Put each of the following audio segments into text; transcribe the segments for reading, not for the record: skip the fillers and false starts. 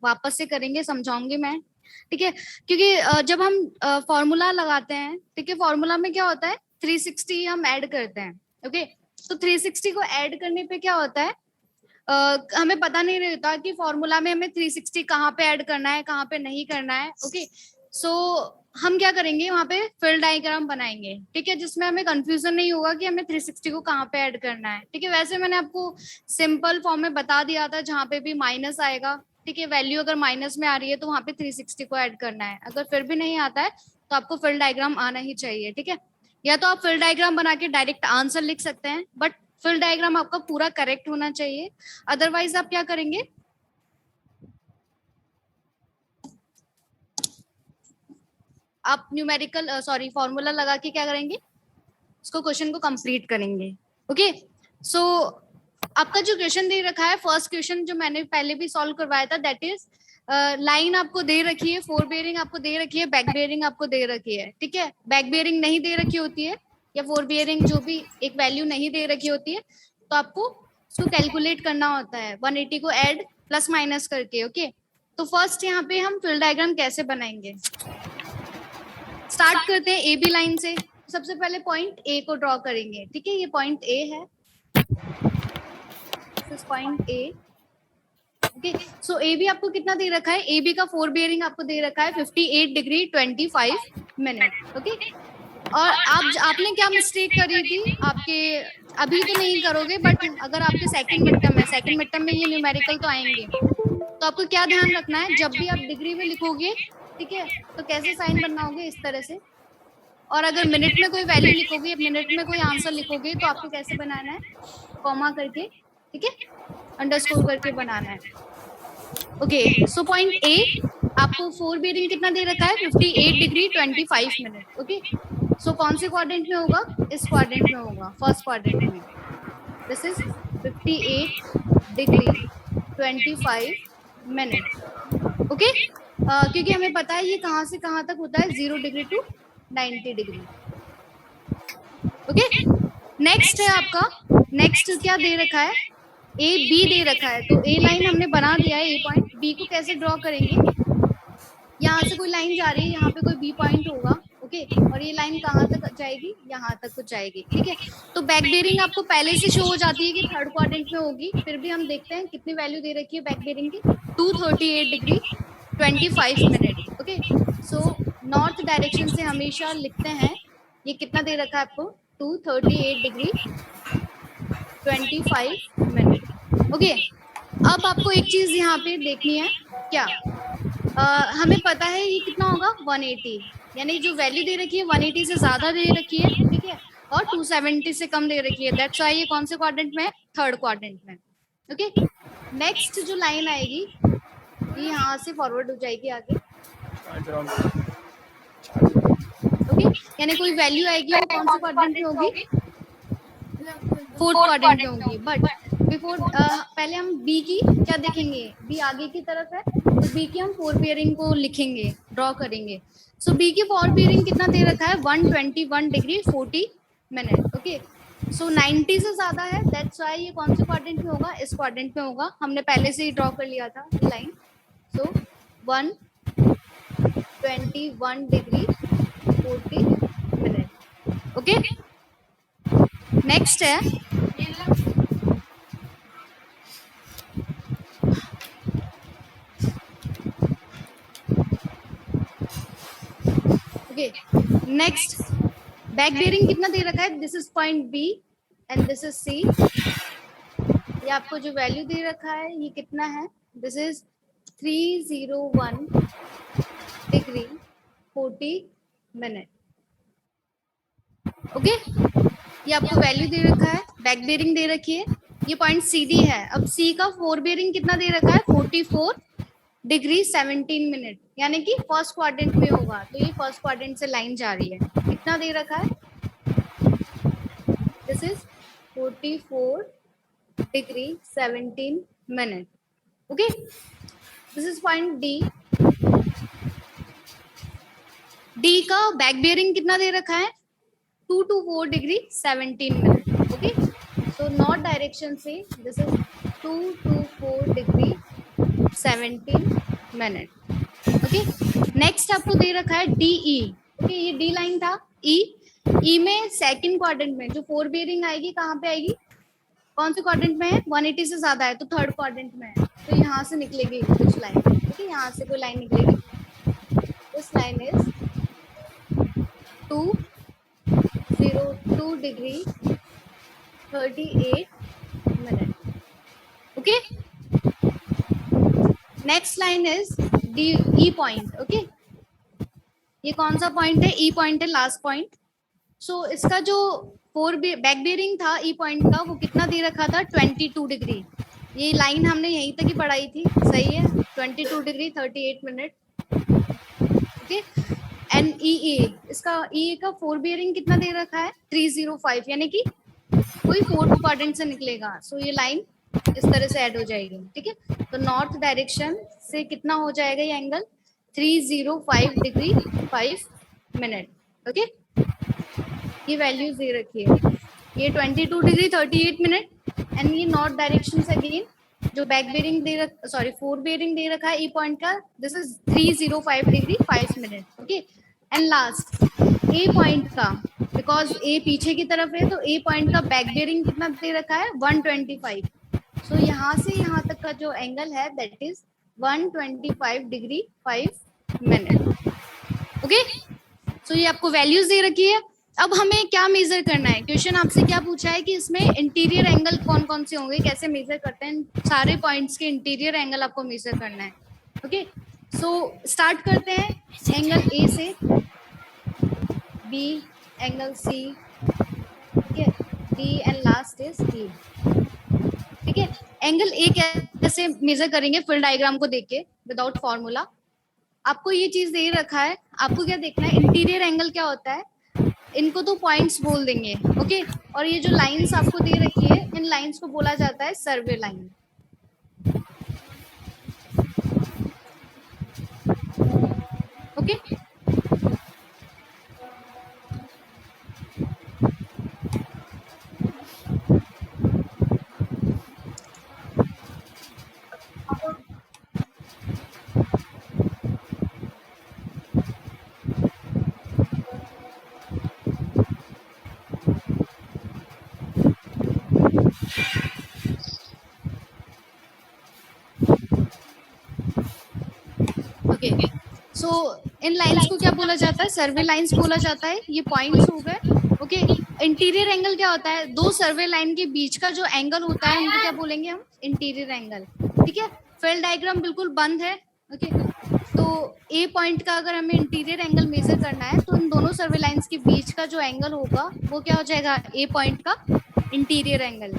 वापस से करेंगे, समझाऊंगी मैं, ठीक है। क्योंकि जब हम फॉर्मूला लगाते हैं, ठीक है, फॉर्मूला में क्या होता है 360 हम ऐड करते हैं, ओके। तो 360 को ऐड करने पे क्या होता है, हमें पता नहीं रहता कि फॉर्मूला में हमें 360 कहाँ पे ऐड करना है, कहाँ पे नहीं करना है, ओके। सो हम क्या करेंगे, वहां पे फिल डायग्राम बनाएंगे, ठीक है, जिसमें हमें कंफ्यूजन नहीं होगा कि हमें 360 को कहाँ पे ऐड करना है, ठीक है। वैसे मैंने आपको सिंपल फॉर्म में बता दिया था, जहाँ पे भी माइनस आएगा, ठीक है, वैल्यू अगर माइनस में आ रही है तो वहां पे 360 को ऐड करना है। अगर फिर भी नहीं आता है तो आपको फिल डायग्राम आना ही चाहिए, ठीक है। या तो आप फिल डायग्राम बना के डायरेक्ट आंसर लिख सकते हैं, बट फिल डायग्राम आपका पूरा करेक्ट होना चाहिए। अदरवाइज आप क्या करेंगे, आप न्यूमेरिकल सॉरी फॉर्मूला लगा के क्या करेंगे, उसको क्वेश्चन को कंप्लीट करेंगे, ओके। सो आपका जो क्वेश्चन दे रखा है, फर्स्ट क्वेश्चन जो मैंने पहले भी सॉल्व करवाया था, दैट इज लाइन आपको दे रखी है, फोर बेयरिंग आपको दे रखी है, बैक बेयरिंग आपको दे रखी है, ठीक है। बैक बेयरिंग नहीं दे रखी होती है या फोर बेयरिंग जो भी एक वैल्यू नहीं दे रखी होती है, तो आपको उसको कैलकुलेट करना होता है 180 को ऐड प्लस माइनस करके, ओके। तो फर्स्ट यहाँ पे हम फिल डायग्राम कैसे बनाएंगे, स्टार्ट करते हैं ए बी लाइन से। सबसे पहले पॉइंट ए को ड्रॉ करेंगे, ठीक है, ये पॉइंट ए है, point A, okay. So A B आपको कितना दे रखा है, ए बी का फोर बेयरिंग आपको दे रखा है 58 डिग्री 25 मिनट, ओके। और आपने क्या मिस्टेक करी थी, आपके अभी तो नहीं करोगे, बट अगर आपके सेकंड मिड टर्म है, सेकंड मिड टर्म में ये न्यूमेरिकल तो आएंगे, तो आपको क्या ध्यान रखना है, जब भी आप डिग्री में लिखोगे, ठीक है, तो कैसे साइन बनाओगे, इस तरह से। और अगर मिनट में कोई वैल्यू लिखोगे, मिनट में कोई आंसर लिखोगे, तो आपको कैसे बनाना है, कॉमा करके, ठीक है, अंडरस्कोर करके बनाना है, ओके। सो पॉइंट ए आपको फोर बेयरिंग कितना दे रखा है 58 डिग्री 25 मिनट, ओके। सो कौन से क्वाड्रेंट में होगा, इस क्वाड्रेंट में होगा, फर्स्ट क्वाड्रेंट में। This is 58 degree 25 minute, okay. क्योंकि हमें पता है ये कहाँ से कहाँ तक होता है, 0 degree to 90 degree, okay. Next है आपका, नेक्स्ट क्या दे रखा है, ए बी दे रखा है, तो ए लाइन हमने बना दिया है, ए पॉइंट, बी को कैसे ड्रॉ करेंगे, यहाँ से कोई लाइन जा रही है, यहाँ पे कोई बी पॉइंट होगा, ओके। और ये लाइन कहाँ तक जाएगी, यहाँ तक कुछ जाएगी, ठीक है। तो बैक बेयरिंग आपको पहले से शो हो जाती है कि थर्ड क्वाड्रेंट में होगी, फिर भी हम देखते हैं कितनी वैल्यू दे रखी है बैक बेयरिंग की, 238 degree 25 minute, okay. So north direction से हमेशा लिखते हैं, ये कितना दे रखा है आपको, 238 डिग्री 25 मिनट, ओके। अब आपको एक चीज यहाँ पे देखनी है, क्या हमें पता है ये कितना होगा 180, यानी जो वैल्यू दे रखी है 180 से ज्यादा दे रखी है, ठीक है, और 270 से कम दे रखी है, दैट्स व्हाई ये कौन से क्वाड्रेंट में है, थर्ड क्वाड्रेंट में, ओके। नेक्स्ट जो लाइन आएगी ये यहाँ से फॉरवर्ड हो जाएगी आगे, ओके। यानी कोई वैल्यू आएगी वो कौन से क्वाड्रेंट में होगी, फोर्थ क्वाड्रेंट में होगी। बट बिफोर पहले हम बी की क्या देखेंगे, बी आगे की तरफ है, तो बी की हम फोर बेयरिंग को लिखेंगे, ड्रॉ करेंगे। सो बी की फोर बेयरिंग कितना दे रखा है 121 डिग्री 40 मिनट, ओके। सो 90 से ज्यादा है, दैट्स व्हाई ये कौन से क्वाड्रेंट में होगा, इस क्वाड्रेंट में होगा, हमने पहले से ही ड्रॉ कर लिया था ये line. So 121 degree 40 minute, okay. Next है नेक्स्ट बैक बेयरिंग कितना दे रखा है, this is point B and this is C, ये आपको जो वैल्यू दे रखा है ये कितना है, this is 301 degree 40 minute, okay. ये आपको वैल्यू दे रखा है, बैक बेयरिंग दे रखी है, ये पॉइंट सी डी है। अब सी का फोर बेयरिंग कितना दे रखा है 44 डिग्री 17 मिनट, यानी कि फर्स्ट क्वाड्रेंट में होगा, तो ये फर्स्ट क्वाड्रेंट से लाइन जा रही है, कितना दे रखा है, this is 44 degree 17 minute, okay. This is point D. D का बैक बेयरिंग कितना दे रखा है 224 degree 17 minute, okay. So north direction से this is 224 degree 17 minute. Okay, next आपको दे रखा है DE। ओके, ये D लाइन था। E में सेकंड क्वाड्रेंट में जो फोर बेयरिंग आएगी कहाँ पे आएगी, कौन से क्वाड्रेंट में है, 180 से ज्यादा है तो थर्ड क्वाड्रेंट में है, तो यहाँ से निकलेगी कुछ लाइन। ठीक है, यहाँ से कोई लाइन निकलेगी, this line is 202 degree 38 minute. Okay, next line is E point. Okay, ये कौन सा पॉइंट है, E पॉइंट है, लास्ट पॉइंट। सो इसका जो बैक बेयरिंग था E पॉइंट का, वो कितना दे रखा था, 22 डिग्री। ये लाइन हमने यहीं तक ही पढ़ाई थी, सही है, 22 degree 38 minute. Okay, and E इसका E का फोर बेयरिंग कितना दे रखा है, 305, यानी कि कोई फोर्थ क्वाड्रेंट से निकलेगा। सो ये लाइन इस तरह से ऐड हो जाएगी। ठीक है, तो नॉर्थ डायरेक्शन से कितना हो जाएगा ये एंगल, 305 डिग्री 5 मिनट। ओके, ये वैल्यूज दे रखी है, ये 22 डिग्री 38 मिनट, एंड ये नॉर्थ डायरेक्शन से अगेन जो बैक बेयरिंग दे रखा, सॉरी फोर बेयरिंग दे रखा है E पॉइंट का, this is 305 degree 5 minute. Okay, and last A point का, बिकॉज A पीछे की तरफ है तो A पॉइंट का बैक बेयरिंग कितना दे रखा है, 125। सो यहाँ से यहाँ तक का जो एंगल है that is 125 degree 5 minute. Okay, so ये आपको वैल्यूज दे रखी है। अब हमें क्या मेजर करना है, क्वेश्चन आपसे क्या पूछा है कि इसमें इंटीरियर एंगल कौन कौन से होंगे, कैसे मेजर करते हैं, सारे पॉइंट्स के इंटीरियर एंगल आपको मेजर करना है। ओके, सो स्टार्ट करते हैं एंगल A से, B, एंगल C, ठीक है, D and last is E। ठीक है, एंगल A कैसे मेजर करेंगे, फुल डायग्राम को देख के विदाउट फॉर्मूला। आपको ये चीज दे रखा है, आपको क्या देखना है, इंटीरियर एंगल क्या होता है, इनको तो पॉइंट्स बोल देंगे। ओके, और ये जो लाइंस आपको दे रखी है, इन लाइंस को बोला जाता है सर्वे लाइन। ओके, ओके, सो इन लाइंस को क्या बोला जाता है, सर्वे लाइंस बोला जाता है। ये पॉइंट्स हो गए। ओके, इंटीरियर एंगल क्या होता है, दो सर्वे लाइन के बीच का जो एंगल होता है उनको क्या बोलेंगे हम, इंटीरियर एंगल। ठीक है, फेल डायग्राम बिल्कुल बंद है। ओके, तो A पॉइंट का अगर हमें इंटीरियर एंगल मेजर करना है तो इन दोनों सर्वे लाइंस के बीच का जो एंगल होगा वो क्या हो जाएगा, A पॉइंट का इंटीरियर एंगल।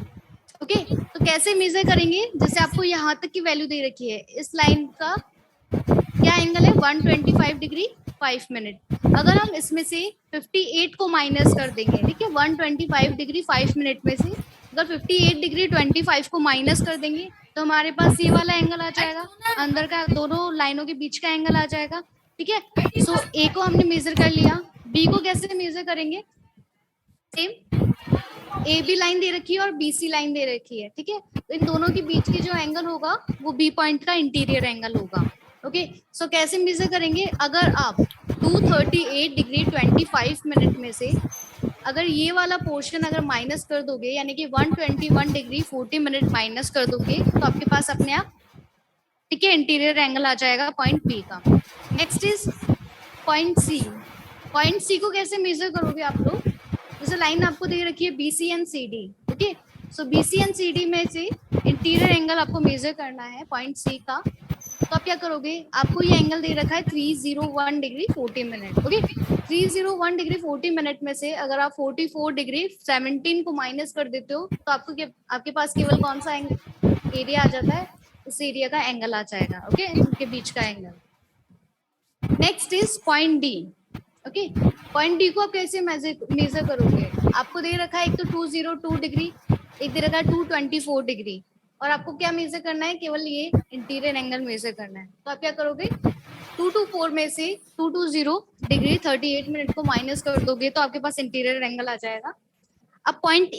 ओके, तो कैसे मेजर करेंगे, जैसे आपको यहाँ तक की वैल्यू दे रखी है, इस लाइन का क्या एंगल है, 125 डिग्री 5 मिनट। अगर हम इसमें से 58 को माइनस कर देंगे, ठीक है, 125 डिग्री 5 मिनट में से अगर 58 डिग्री 25 को माइनस कर देंगे तो हमारे पास ये वाला एंगल आ जाएगा, अंदर का दोनों लाइनों के बीच का एंगल आ जाएगा। ठीक है, सो A को हमने मेजर कर लिया, B को कैसे मेजर करेंगे, सेम AB लाइन दे रखी है और BC लाइन दे रखी है। ठीक है, तो इन दोनों के बीच की जो एंगल होगा वो B पॉइंट का इंटीरियर एंगल होगा। ओके, सो कैसे मेजर करेंगे, अगर आप 238 डिग्री 25 मिनट में से अगर ये वाला पोर्शन अगर माइनस कर दोगे, यानी कि 121 डिग्री 40 मिनट माइनस कर दोगे तो आपके पास अपने आप, ठीक है, इंटीरियर एंगल आ जाएगा पॉइंट B का। Next is point C। Point C को कैसे मेजर करोगे आप लोग, जैसे लाइन आपको दे रखी है BC and CD। Okay, so BC and CD में से इंटीरियर एंगल आपको मेजर करना है पॉइंट C का, तो आप क्या करोगे, आपको ये एंगल दे रखा है 301 degree 40 minute. Okay, 301 degree 40 minute में से अगर आप 44 डिग्री 17 को माइनस कर देते हो तो आपको आपके पास केवल कौन सा एरिया आ जाता है, उस एरिया का एंगल आ जाएगा। ओके, इनके बीच का angle. Next is point D। Okay, point D को आप कैसे मेजर करोगे, आपको दे रखा है एक तो 202 डिग्री, एक दे रखा है 224 डिग्री, और आपको क्या मेजर करना है, केवल ये इंटीरियर एंगल मेजर करना है। तो आप क्या करोगे, 224 में से 220 डिग्री 38 मिनट को माइनस कर दोगे तो आपके पास इंटीरियर एंगल आ जाएगा। अब पॉइंट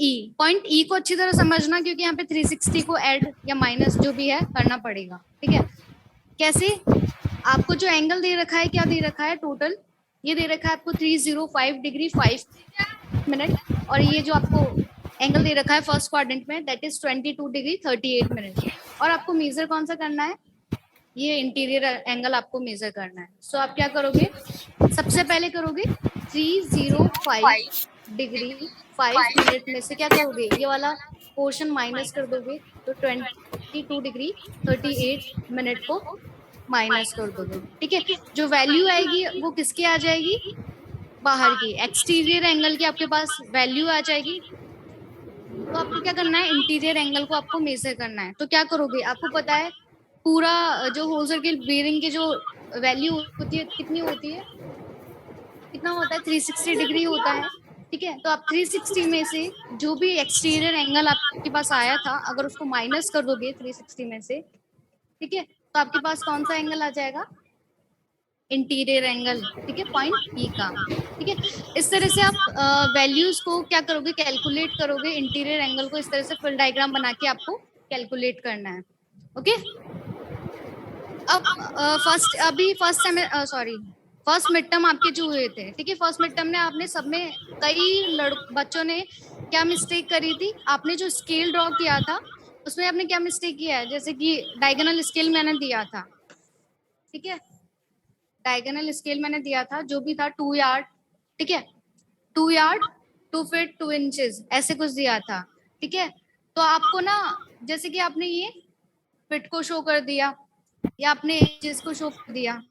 E को अच्छी तरह समझना, क्योंकि यहाँ पे 360 को ऐड या माइनस जो भी है करना पड़ेगा। ठीक है, कैसे? आपको जो एंगल दे रखा है, क्या दे रखा है टोटल? ये दे रखा है आपको 305 डिग्री 5 मिनट, और ये जो आपको एंगल दे रखा है फर्स्ट क्वाड्रेंट में, दैट इज 22 डिग्री 38 मिनट। और आपको मेजर कौन सा करना है? ये इंटीरियर एंगल आपको मेजर करना है। सो आप क्या करोगे? सबसे पहले करोगे 305 डिग्री 5 मिनट में से क्या करोगे? ये वाला पोर्शन माइनस कर दोगे, तो 22 डिग्री 38 मिनट को माइनस कर दोगे। ठीक है, जो वैल्यू आएगी वो किसकी आ जाएगी? बाहर की, एक्सटीरियर एंगल की आपके पास वैल्यू आ जाएगी। तो आपको क्या करना है? इंटीरियर एंगल को आपको मेजर करना है। तो क्या करोगे? आपको पता है पूरा जो होल सर्किल बेरिंग की जो वैल्यू होती है कितनी होती है? कितना होता है? 360 डिग्री होता है। ठीक है, तो आप 360 में से जो भी एक्सटीरियर एंगल आपके पास आया था, अगर उसको माइनस कर दोगे 360 में से, ठीक है, तो आपके पास कौन सा एंगल आ जाएगा? Interior angle. ठीक है, पॉइंट ई का। ठीक है, इस तरह से आप वैल्यूज को क्या करोगे? कैलकुलेट करोगे इंटीरियर एंगल को। इस तरह से फुल डायग्राम बना के आपको कैलकुलेट करना है। ओके, अब फर्स्ट मिड टर्म आपके जो हुए थे, ठीक है, फर्स्ट मिड टर्म में आपने सब में कई बच्चों ने क्या मिस्टेक करी थी? आपने जो स्केल ड्रॉ किया था उसमें आपने क्या मिस्टेक किया है? जैसे कि डायगोनल स्केल मैंने दिया था, ठीक है, डायगोनल स्केल मैंने दिया था जो भी था 2 यार्ड, ठीक है, 2 यार्ड 2 फीट 2 इंचेस ऐसे कुछ दिया था। ठीक है, तो आपको ना, जैसे कि आपने ये फिट को शो कर दिया या आपने इंचेस को शो कर दिया,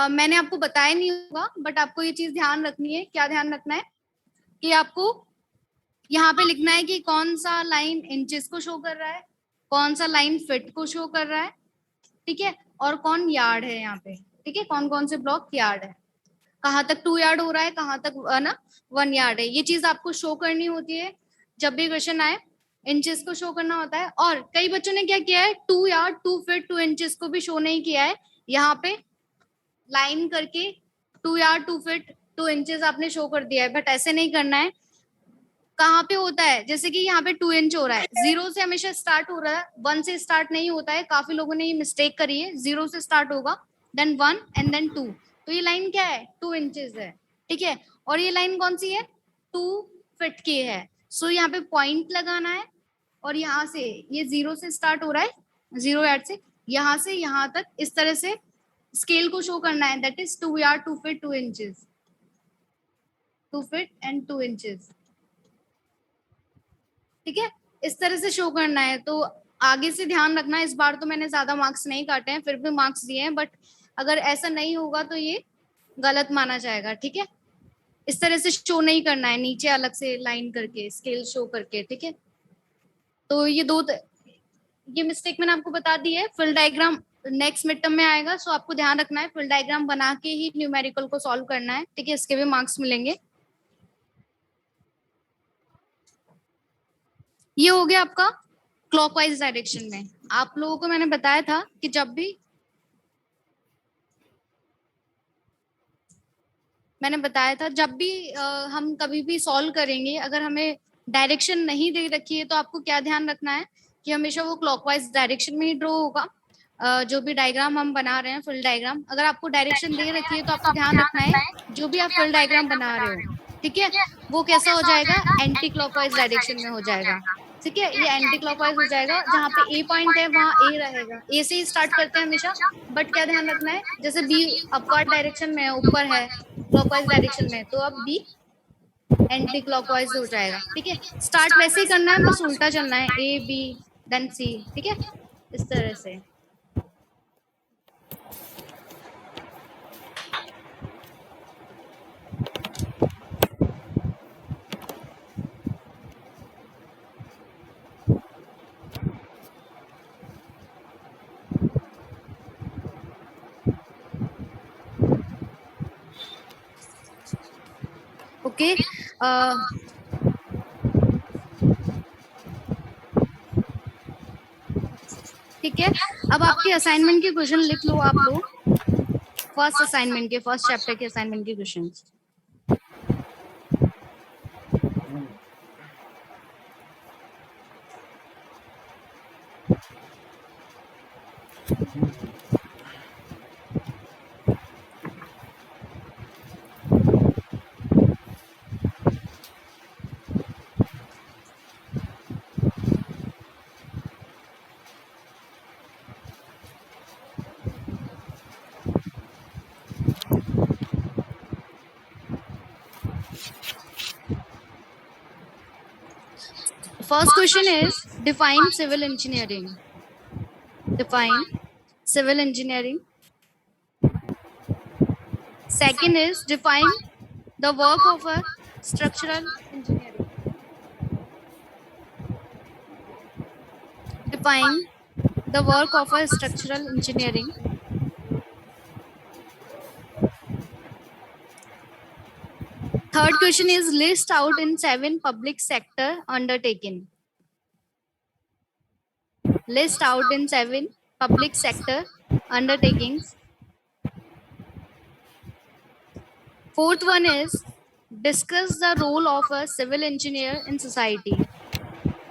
मैंने आपको बताया नहीं होगा, बट आपको ये चीज ध्यान रखनी है। क्या ध्यान रखना है? कि आपको यहाँ पे लिखना है कि कौन सा लाइन इंचेस को शो कर रहा है, कौन सा लाइन फिट को शो कर रहा है, ठीक है, और कौन यार्ड है यहाँ पे। ठीक है, कौन कौन से ब्लॉक यार्ड है, कहाँ तक 2 यार्ड हो रहा है, कहाँ तक ना 1 यार्ड है। ये चीज आपको शो करनी होती है जब भी क्वेश्चन आए, इंचेस को शो करना होता है। और कई बच्चों ने क्या किया है, 2 यार्ड 2 फीट 2 इंचेस को भी शो नहीं किया है, यहाँ पे लाइन करके 2 यार्ड 2 फीट 2 इंचेस आपने शो कर दिया है, बट ऐसे नहीं करना है। कहाँ पे होता है? जैसे कि यहाँ पे 2 इंच हो रहा है, 0 से हमेशा स्टार्ट हो रहा है, 1 से स्टार्ट नहीं होता है। काफी लोगों ने ये मिस्टेक करी है, 0 से स्टार्ट होगा, देन 1 एंड देन 2। तो ये लाइन क्या है? 2 इंचेस है। ठीक है, और ये लाइन कौन सी है? 2 फीट की है। सो यहाँ पे पॉइंट लगाना है, और यहाँ से ये 0 से स्टार्ट हो रहा है, 0 यार्ड से, यहाँ से यहाँ तक इस तरह से स्केल को शो करना है, that is 2 yard 2 feet 2 inches, 2 feet and 2 inches. ठीक है, इस तरह से शो करना है। तो आगे से ध्यान रखना, इस बार तो मैंने ज्यादा मार्क्स नहीं काटे हैं, फिर भी मार्क्स दिए हैं, बट अगर ऐसा नहीं होगा तो ये गलत माना जाएगा। ठीक है, इस तरह से शो नहीं करना है, नीचे अलग से लाइन करके स्केल शो करके। ठीक है, तो ये मिस्टेक मैंने आपको बता दी है। Full diagram next mid term में आएगा, सो आपको ध्यान रखना है, फुल डायग्राम बना के ही न्यूमेरिकल को सॉल्व करना है। ठीक है, इसके भी मार्क्स मिलेंगे। ये हो गया आपका क्लॉकवाइज डायरेक्शन में। आप लोगों को मैंने बताया था कि जब भी हम कभी भी सॉल्व करेंगे, अगर हमें डायरेक्शन नहीं दे रखी है तो आपको क्या ध्यान रखना है कि हमेशा वो क्लॉकवाइज डायरेक्शन में ही ड्रॉ होगा। जो भी डायग्राम हम बना रहे हैं, फुल डायग्राम, अगर आपको डायरेक्शन दे रखी है तो आपको ध्यान रखना है जो भी आप फुल डायग्राम बना रहे हो, ठीक है, वो कैसा हो जाएगा? एंटी क्लॉकवाइज डायरेक्शन में हो जाएगा। ठीक है, ये एंटी क्लॉकवाइज हो जाएगा। जहाँ पे ए पॉइंट है वहां ए रहेगा, ए से ही स्टार्ट करते हैं हमेशा। बट क्या ध्यान रखना है, जैसे बी अपवर्ड डायरेक्शन में है, ऊपर है क्लॉकवाइज डायरेक्शन में, तो अब बी एंटी क्लॉकवाइज हो जाएगा। ठीक है, स्टार्ट वैसे ही करना है, बस उल्टा चलना है, ए बी देन सी। ठीक है, इस तरह से। ओके, ठीक है, अब आपके असाइनमेंट के क्वेश्चन लिख लो आप लोग, फर्स्ट असाइनमेंट के, फर्स्ट चैप्टर के असाइनमेंट के questions. First question is define civil engineering. Define civil engineering. Second is define the work of a structural engineering. Define the work of a structural engineering. Third question is list out in 7 public sector undertaking. List out in 7 public sector undertakings. Fourth one is discuss the role of a civil engineer in society.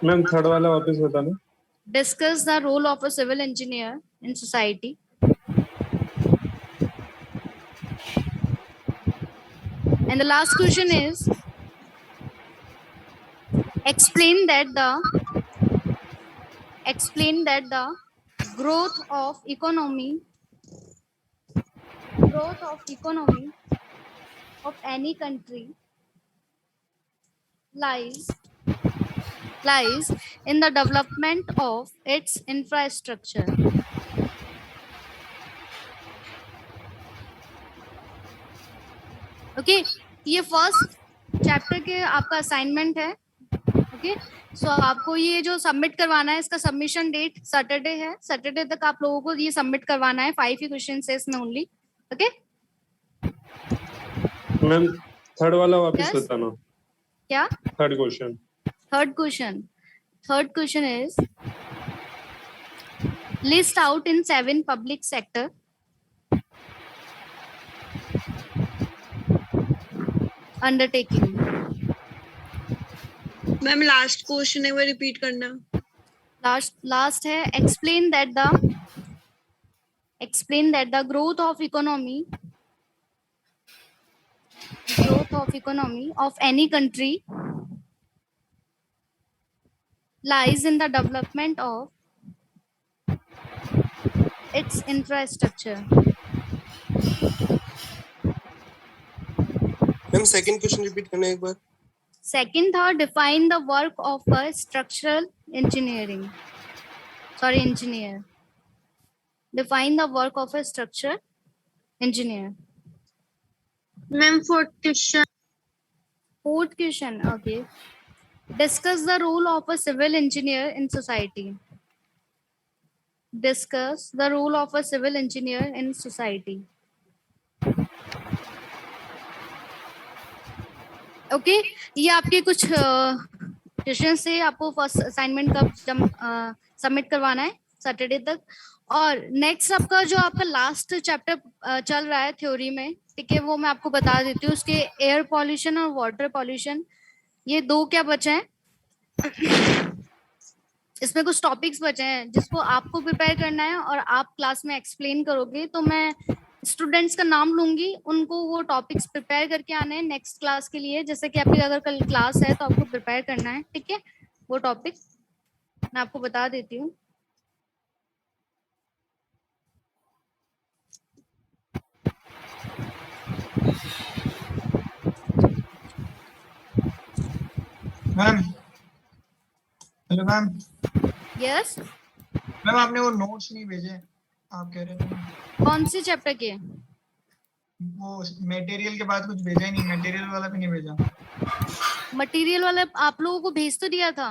Ma'am third वाला वापस बताना. Discuss the role of a civil engineer in society. And the last question is explain that the growth of economy of any country lies in the development of its infrastructure. Okay ये first chapter के आपका assignment है. Okay so आपको ये जो submit करवाना है इसका सबमिशन डेट सैटरडे है. सैटरडे तक आप लोगों को ये सबमिट करवाना है. 5 ही क्वेश्चन है इसमें ओनली. ओके मैम थर्ड वाला वापस Yes? बताना. क्या third question. Third question is list out in 7 public sector undertaking. Ma'am last question है वो रिपीट करना. Last है explain that the growth of economy of any country lies in the development of its infrastructure. Ma'am second question repeat करना एक बार. Second था define the work of a structural engineer. Define the work of a structural engineer. Ma'am fourth question. Fourth question, okay. Discuss the role of a civil engineer in society. Discuss the role of a civil engineer in society. Okay ये आपके कुछ question से आपको first assignment का submit करवाना है Saturday तक. और नेक्स्ट आपका जो आपका लास्ट चैप्टर चल रहा है थ्योरी में, ठीक है, वो मैं आपको बता देती हूँ. उसके एयर पॉल्यूशन और वाटर पॉल्यूशन ये 2 क्या बचे हैं. इसमें कुछ टॉपिक्स बचे हैं जिसको आपको प्रिपेयर करना है और आप क्लास में एक्सप्लेन करोगे. तो मैं स्टूडेंट्स का नाम लूंगी, उनको वो टॉपिक्स प्रिपेयर करके आने हैं नेक्स्ट क्लास के लिए. जैसे कि आपकी अगर कल क्लास है तो आपको प्रिपेयर करना है, ठीक है. वो टॉपिक मैं आपको बता देती हूँ. Ma'am hello ma'am. Yes ma'am आपने वो नोट्स नहीं भेजे आप कह रहे थे. कौन से चैप्टर के? वो मटेरियल के बाद कुछ भेजा ही नहीं. मटेरियल वाला भी नहीं भेजा. मटेरियल वाला आप लोगों को भेज तो दिया था.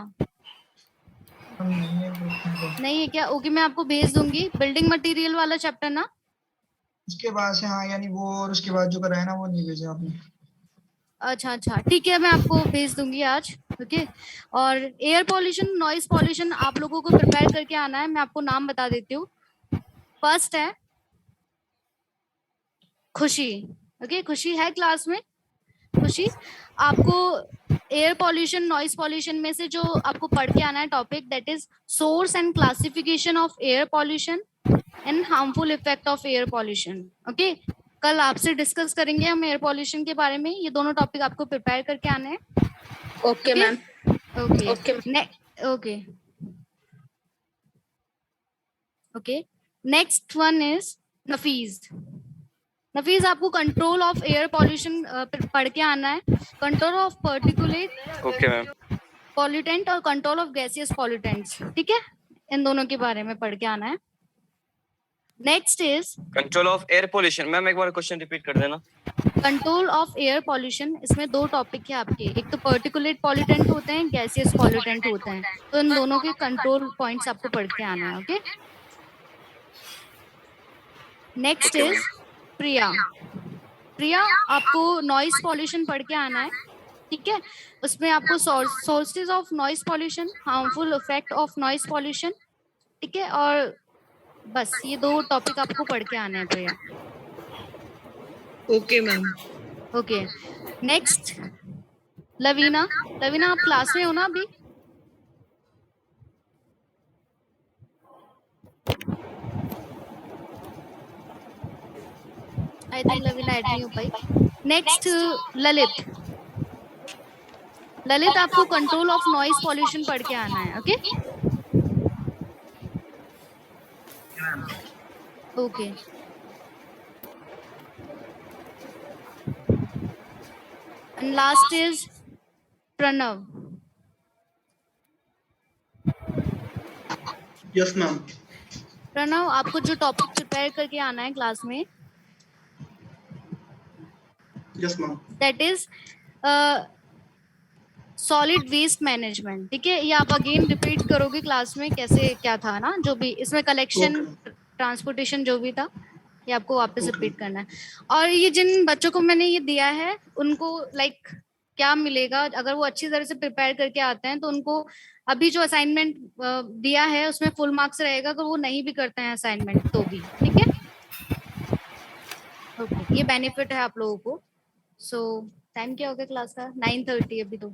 नहीं है वो. नहीं है क्या? ओके मैं आपको भेज दूंगी. बिल्डिंग मटेरियल वाला चैप्टर ना. उसके बाद से हाँ यानी वो और उसके बाद जो कराया ना वो नहीं भेजा आपने. अच्छा ठीक है मैं आपको भेज दूंगी आज. ओके और एयर पॉल्यूशन नॉइज पॉल्यूशन आप लोगों को प्रिपेयर करके आना है. मैं आपको नाम बता देती हूँ. फर्स्ट है खुशी. ओके खुशी है क्लास में. खुशी आपको एयर पॉल्यूशन नॉइज पॉल्यूशन में से जो आपको पढ़ के आना है topic that is source and classification of air pollution, and harmful effect of air pollution. Okay, कल आपसे डिस्कस करेंगे हम एयर पॉल्यूशन के बारे में। ये दोनों टॉपिक आपको प्रिपेयर करके आने हैं। Okay ma'am. Okay okay okay okay. Next one is Nafees. Nafees, आपको कंट्रोल ऑफ एयर पॉल्यूशन पढ़ के आना है। Control of particulate okay ma'am. Pollutant और कंट्रोल ऑफ गैसियस पॉल्यूटेंट्स, ठीक है, इन दोनों के बारे में पढ़ के आना है। Next is control of air pollution. Ma'am एक बार क्वेश्चन रिपीट कर देना। Control of air pollution. इसमें दो टॉपिक है आपके, एक तो पर्टिकुलेट पॉल्यूटेंट होते हैं, गैसियस पॉल्यूटेंट होते हैं, तो इन दोनों के कंट्रोल पॉइंट्स आपको पढ़ के आना है। ओके, नेक्स्ट Okay, इज प्रिया। प्रिया, आपको नॉइस पॉल्यूशन पढ़ के आना है, ठीक है। उसमें आपको sources of noise pollution, harmful effect of noise pollution, ठीक है, और बस ये दो टॉपिक आपको पढ़ के आने हैं Priya. Okay ma'am. Okay, next Lavina. Lavina, आप क्लास में हो ना अभी? आई थिंक लवीना ऐड नहीं हो पाई। नेक्स्ट ललित। ललित, आपको कंट्रोल ऑफ नॉइस पॉल्यूशन पढ़ के आना है। Okay okay. And last is Pranav. Yes ma'am. Pranav, आपको जो टॉपिक प्रिपेयर करके आना है क्लास में, yes ma'am. That is solid waste management, ठीक है। ये आप अगेन रिपीट करोगे क्लास में, कैसे क्या था ना, जो भी इसमें कलेक्शन ट्रांसपोर्टेशन जो भी था, ये आपको वापस रिपीट करना है। और ये जिन बच्चों को मैंने ये दिया है, उनको लाइक क्या मिलेगा, अगर वो अच्छी तरह से प्रिपेयर करके आते हैं तो उनको अभी जो असाइनमेंट दिया है उसमें फुल मार्क्स रहेगा, अगर वो नहीं भी करते हैं असाइनमेंट तो भी, ठीक है। ओके, ये बेनिफिट है आप लोगों को। सो टाइम क्या हो गया क्लास का? 9:30 अभी तो।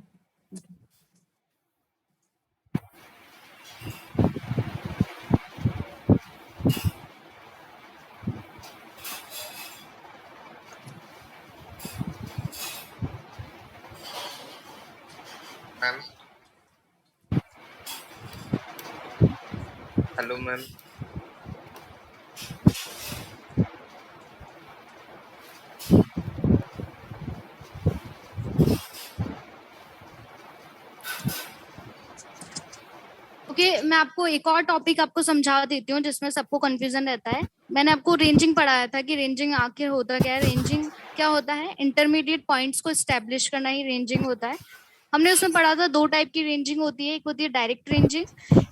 Ma'am hello ma'am. ओके, मैं आपको एक और टॉपिक आपको समझा देती हूँ जिसमें सबको कंफ्यूजन रहता है। मैंने आपको रेंजिंग पढ़ाया था कि रेंजिंग आखिर होता क्या है। रेंजिंग क्या होता है? इंटरमीडिएट पॉइंट्स को स्टैब्लिश करना ही रेंजिंग होता है। हमने उसमें पढ़ा था दो टाइप की रेंजिंग होती है, एक होती है डायरेक्ट रेंजिंग,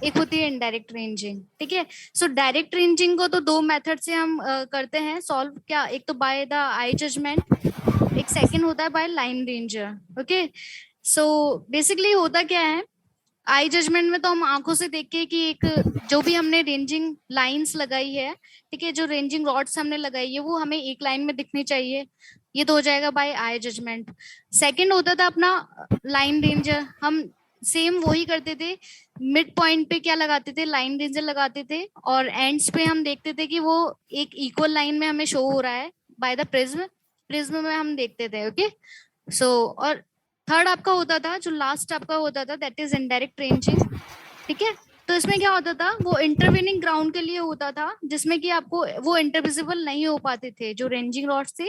एक होती है इनडायरेक्ट रेंजिंग, ठीक है। सो डायरेक्ट रेंजिंग को तो दो मेथड से हम करते हैं सॉल्व। क्या? एक तो बाय द आई जजमेंट, एक सेकंड होता है by line ranger. Okay, so basically होता क्या है, आई जजमेंट में तो हम आंखों से देख के कि एक जो भी हमने रेंजिंग लाइंस लगाई है, ठीक है, जो रेंजिंग रॉड्स हमने लगाई है वो हमें एक लाइन में दिखनी चाहिए, ये तो हो जाएगा बाय आई जजमेंट। सेकंड होता था अपना लाइन रेंजर। हम सेम वही करते थे, मिड पॉइंट पे क्या लगाते थे? लाइन रेंजर लगाते थे, और एंड्स पे हम देखते थे कि वो एक इक्वल लाइन में हमें शो हो रहा है बाय द प्रिज्म। प्रिज्म में हम देखते थे। ओके, सो और थर्ड आपका होता था, जो लास्ट आपका होता था, दैट इज इनडायरेक्ट रेंजिंग, ठीक है। तो इसमें क्या होता था, वो इंटरवेनिंग ग्राउंड के लिए होता था जिसमें कि आपको वो इंटरविजिबल नहीं हो पाते थे, जो रेंजिंग रॉड्स थे,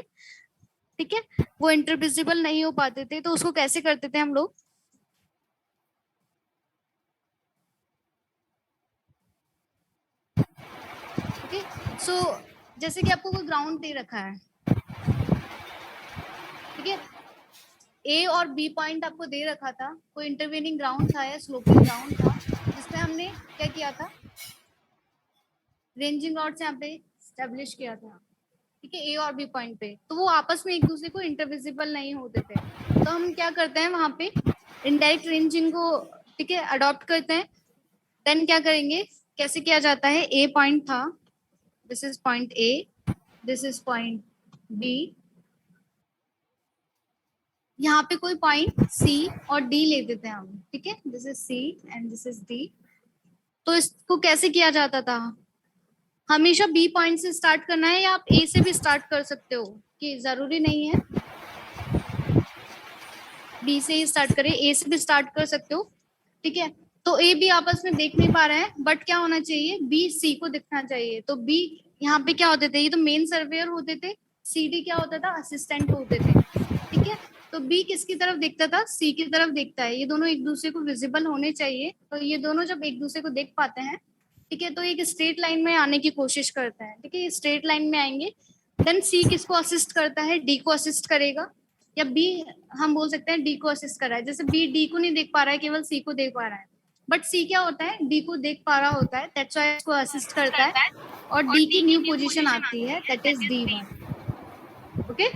ठीक है, वो इंटरविजिबल नहीं हो पाते थे। तो उसको कैसे करते थे हम लोग? ओके, सो जैसे कि आपको कोई ग्राउंड दे रखा है, ठीक है, ए और बी पॉइंट आपको दे रखा था, कोई इंटरवेनिंग ग्राउंड था या स्लोपिंग ग्राउंड था, जिसमें हमने क्या किया था? रेंजिंग रॉड्स यहाँ पे स्टेब्लिश किया था, ठीक है, ए और बी पॉइंट पे। तो वो आपस में एक दूसरे को इंटरविजिबल नहीं होते थे। तो हम क्या करते हैं वहां पे, इनडायरेक्ट रेंजिंग को, ठीक है, अडॉप्ट करते हैं। देन क्या करेंगे, कैसे किया जाता है? ए पॉइंट था, this is point A, this is point B, यहाँ पे कोई पॉइंट सी और डी ले देते हैं हम, ठीक है, this is C and this is D. तो इसको कैसे किया जाता था? हमेशा बी पॉइंट से स्टार्ट करना है या आप ए से भी स्टार्ट कर सकते हो, कि जरूरी नहीं है बी से ही स्टार्ट करें, ए से भी स्टार्ट कर सकते हो, ठीक है। तो ए बी आपस में देख नहीं पा रहे हैं, बट क्या होना चाहिए, बी सी को दिखना चाहिए। तो बी यहाँ पे क्या होते थे, ये तो मेन सर्वेयर होते थे, सी डी क्या होता था, असिस्टेंट होते थे, ठीक है। तो बी किसकी तरफ देखता था, सी की तरफ देखता है। ये दोनों एक दूसरे को विजिबल होने चाहिए। तो ये दोनों जब एक दूसरे को देख पाते हैं, ठीक है, तो एक स्ट्रेट लाइन में आने की कोशिश करते हैं, ठीक है, स्ट्रेट लाइन में आएंगे। देन सी किसको असिस्ट करता है, डी को असिस्ट करेगा, या बी हम बोल सकते हैं डी को असिस्ट कर रहा है। जैसे बी डी को नहीं देख पा रहा है, केवल सी को देख पा रहा है, बट सी क्या होता है, डी को देख पा रहा होता है, दैट्स व्हाई इसको असिस्ट करता है, और डी की न्यू पोजीशन आती है, that is D1। Okay,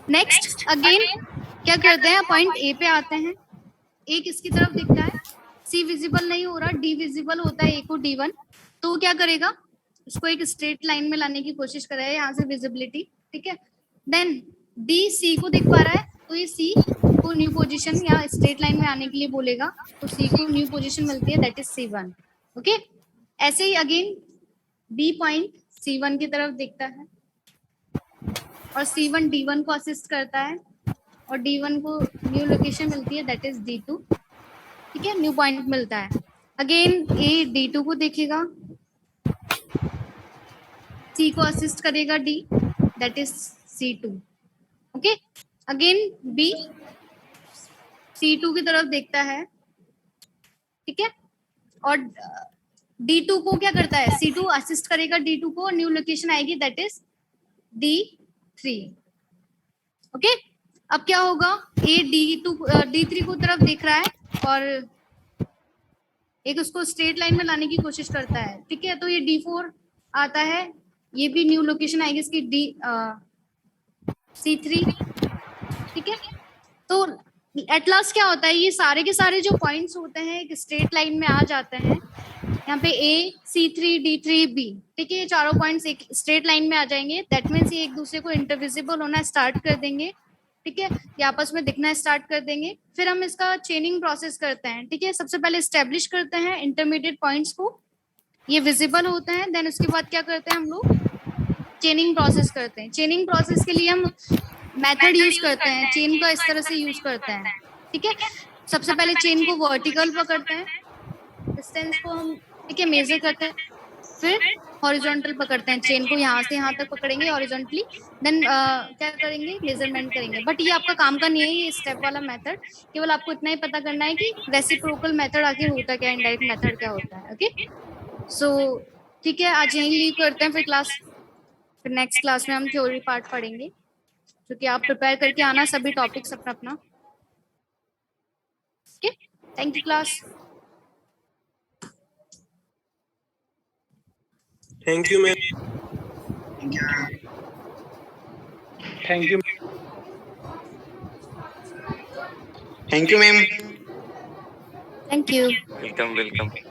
next again क्या करते हैं, पॉइंट ए पे आते हैं। ए किसकी तरफ दिखता है, सी विजिबल नहीं हो रहा, डी विजिबल होता है ए को D1। तो क्या करेगा, उसको एक स्ट्रेट लाइन में लाने की कोशिश कर रहा है, यहाँ से विजिबिलिटी, ठीक है। देन डी सी को देख पा रहा है, तो ये सी को न्यू पोजीशन या स्ट्रेट लाइन में आने के लिए बोलेगा, तो सी को न्यू पोजीशन मिलती है, दैट इज C1। ओके, ऐसे ही अगेन बी पॉइंट C1 की तरफ देखता है, और C1 D1 को असिस्ट करता है, और D1 को न्यू लोकेशन मिलती है, दैट इज D2, ठीक है, न्यू पॉइंट मिलता है। अगेन ए D2 को देखेगा, C को असिस्ट करेगा D, that is C2। Okay, again B C2 की तरफ देखता है, ठीक है, और D2 को क्या करता है, C2 असिस्ट करेगा D2 को, न्यू लोकेशन आएगी, दैट इज D3। ओके, अब क्या होगा, ए D3 को तरफ देख रहा है और एक उसको स्ट्रेट लाइन में लाने की कोशिश करता है, ठीक है। तो ये D4 आता है, ये भी न्यू लोकेशन आएगी इसकी C3, ठीक है। तो एट लास्ट क्या होता है, ये सारे के सारे जो पॉइंट्स होते हैं एक स्ट्रेट लाइन में आ जाते हैं। यहाँ पे A, C3, D3, B, ठीक है, ये चारों पॉइंट्स एक स्ट्रेट लाइन में आ जाएंगे। दैट मीन्स ये एक दूसरे को इंटरविजिबल होना स्टार्ट कर देंगे, ठीक है, ये आपस में दिखना स्टार्ट कर देंगे। फिर हम इसका चेनिंग प्रोसेस करते हैं, ठीक है। सबसे पहले स्टेब्लिश करते हैं इंटरमीडिएट पॉइंट्स को, ये विजिबल होते हैं। देन उसके बाद क्या करते हैं, हम लोग चेनिंग प्रोसेस करते हैं। चेनिंग प्रोसेस के लिए हम मेथड यूज करते हैं, चेन का इस तरह से यूज करते हैं, ठीक है। सबसे पहले चेन को वर्टिकल पकड़ते हैं, डिस्टेंस को हम, ठीक है, मेजर करते हैं, फिर हॉरिजॉन्टल पकड़ते हैं, चेन को यहाँ से यहाँ तक पकड़ेंगे हॉरिजॉन्टली। देन क्या करेंगे, मेजरमेंट करेंगे। बट ये आपका काम का नहीं है, ये स्टेप वाला मेथड, केवल आपको इतना ही पता करना है कि रेसिप्रोकल मेथड आखिर होता क्या, इनडायरेक्ट मेथड क्या होता है। ओके, सो ठीक है, आज यहीं लीव करते हैं, फिर क्लास, फिर नेक्स्ट क्लास में हम थ्योरी पार्ट पढ़ेंगे, क्योंकि आप प्रिपेयर करके आना सभी टॉपिक्स अपना अपना। Okay, thank you class. Thank you ma'am. Thank you. Thank you ma'am. Thank you. Welcome welcome.